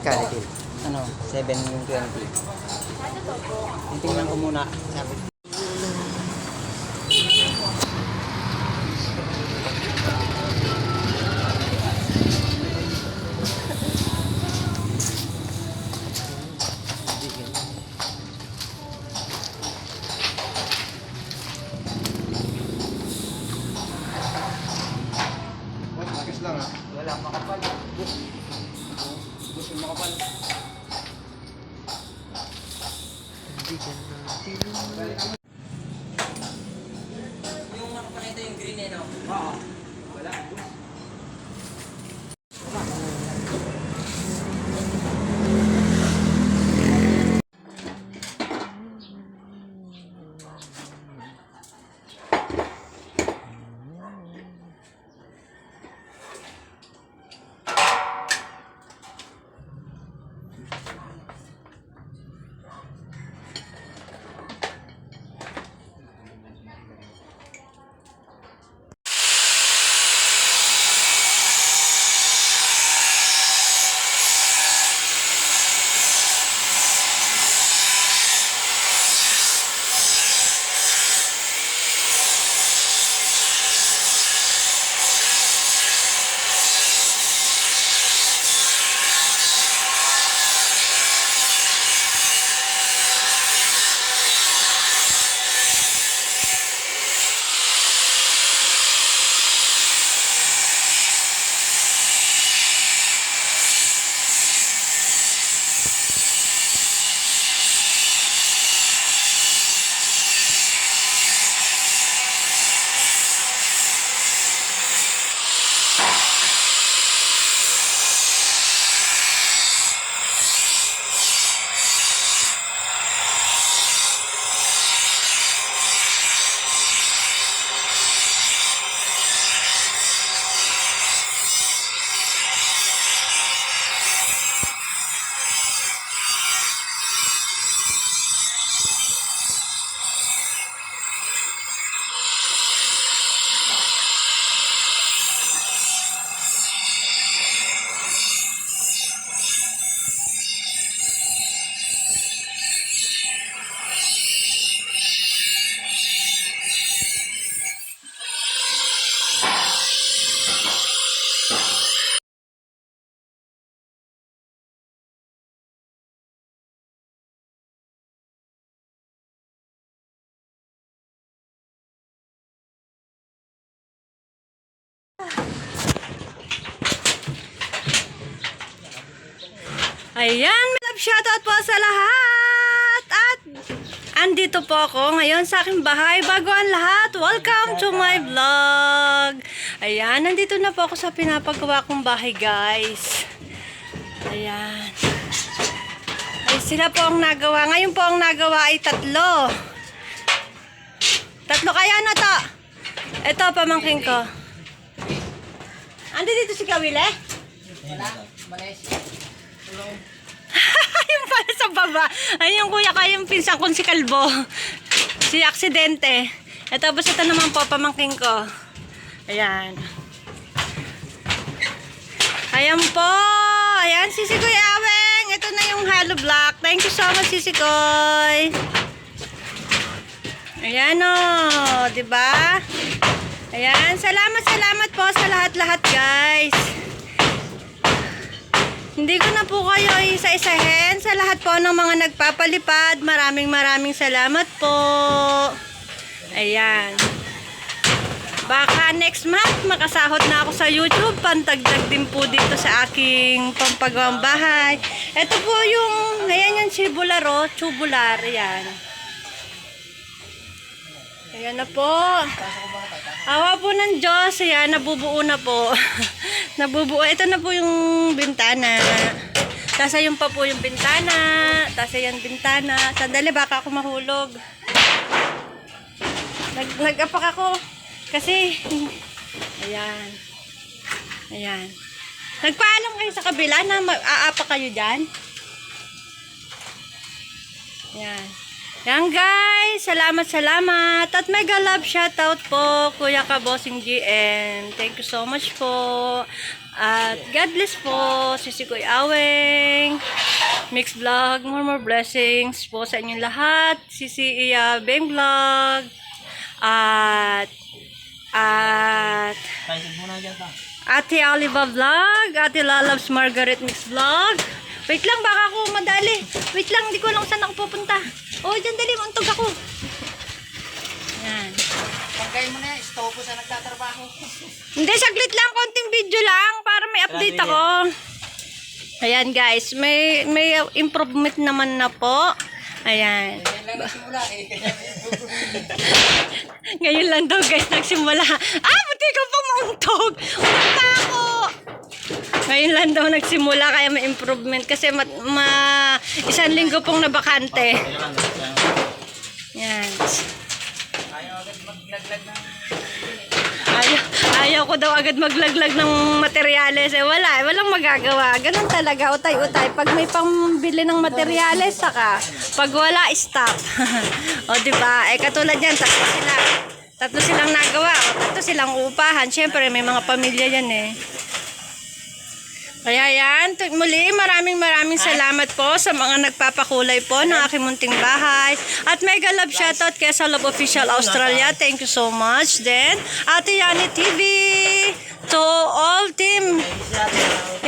Magkano din? Ano? 720. Tingnan ko muna. Sabi. Wala makapal. Gusto makapal. Yung makapal ito yung green eh, no? Oo. Wala. Ayan, love shoutout po sa lahat. At andito po ako ngayon sa aking bahay. Bago ang lahat, welcome to my vlog. Ayan, nandito na po ako sa pinapagawa kong bahay, guys. Ayan. Ay, sila po ang nagawa. Ngayon po ang nagawa ay tatlo. Tatlo kaya na to. Ito, pamangking ko. Andi dito si Kawile? Wala. Malaysia. Yung pala sa baba. Ayun yung kuya ko, yung pinsan kong si Kalbo. Si Aksidente. Ito, tapos ito naman po, pamangking ko. Ayan. Ayan po. Ayan, Sisi Koy Aweng. Ito na yung hollow block. Thank you so much, Sisi Koy. Ayan o. Diba? Ayan. Salamat po sa lahat-lahat, guys. Hindi ko na po kayo isa-isahin sa lahat po ng mga nagpapalipad. Maraming salamat po. Ayan. Baka next month makasahod na ako sa YouTube. Pantagdag din po dito sa aking pampagawang bahay. Ito po yung, ayan yung tubular o. Tubular. Ayan. Ayan na po. Awa po ng Diyos. Ayan, nabubuo na po. Nabubuo. Ito na po yung bintana. Tapos ayun pa po yung bintana. Tapos ayan bintana. Sandali, baka ako mahulog. Nag-apak ako. Kasi, ayan. Ayan. Nagpaalam kayo sa kabila na aapak kayo dyan. Ayan. Yan guys. guys. Salamat. At mega love shoutout po, Kuya Kabosing GM. Thank you so much po. At God bless po, Sisi Kuya Aweng, Mix Vlog, more blessings po sa inyong lahat. Sisi Iya Beng Vlog. At Paisip muna dyan ta. Ate Oliva Vlog, Ate Lalabs Margaret Mix Vlog. Wait lang, baka ako madali. Wait lang, hindi ko lang saan ako pupunta. Oh, dyan dali, mauntog ako. Yan. Pagkay mo na, istopo sa nagtatrabaho. Hindi, saglit lang, konting video lang para may update ako. Ayan guys, may improvement naman na po. Ayan. Yan lang nagsimula eh. Ngayon lang daw guys nagsimula. Buti ka pa mauntog. Umanta ako. Ngayon lang daw nagsimula kaya may improvement kasi isang linggo pong nabakante. Yan. Ayaw agad maglaglag ng... Ayaw ko daw agad maglaglag ng materyales. Walang magagawa. Ganun talaga, utay-utay. Pag may pambili ng materyales, saka. Pag wala, stop. O, diba? Katulad yan, tatlo silang nagawa. Tatlo silang upahan. Siyempre, may mga pamilya yan eh. Kaya yan, muli maraming salamat po sa mga nagpapakulay po ng aking munting bahay. At mega love shoutout kay sa Love Official Australia. Thank you so much. Then, Ate Yani TV, to all team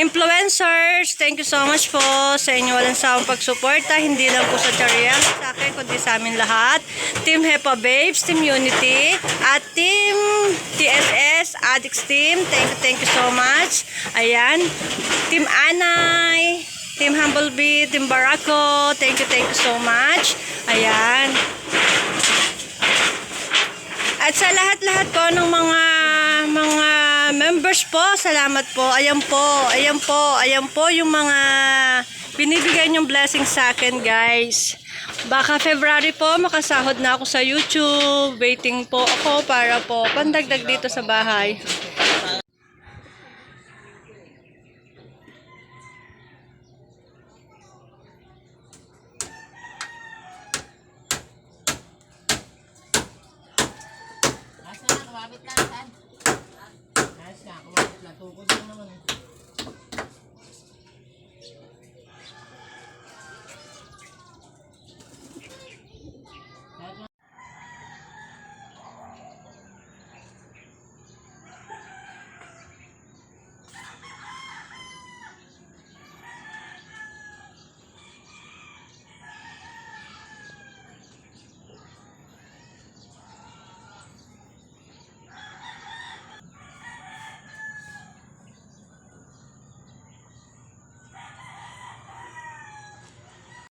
influencers, thank you so much po sa inyo walang sawang pagsuporta. Hindi lang po sa Chariel, sa akin, kundi sa amin lahat. Team Hepa Babes, Team Unity, at Team TSS, Addicts Team. Thank you so much. Ayan. Team Anay, Team Humblebee, Team Barako, thank you so much. Ayan. At sa lahat-lahat po ng mga members po, salamat po. Ayan po yung mga binibigay niyong blessings sa akin, guys. Baka February po makasahod na ako sa YouTube. Waiting po ako para po pandagdag dito sa bahay. Kumabit lang, saan? Ayos ka, kumabit lang. Tukod lang naman eh.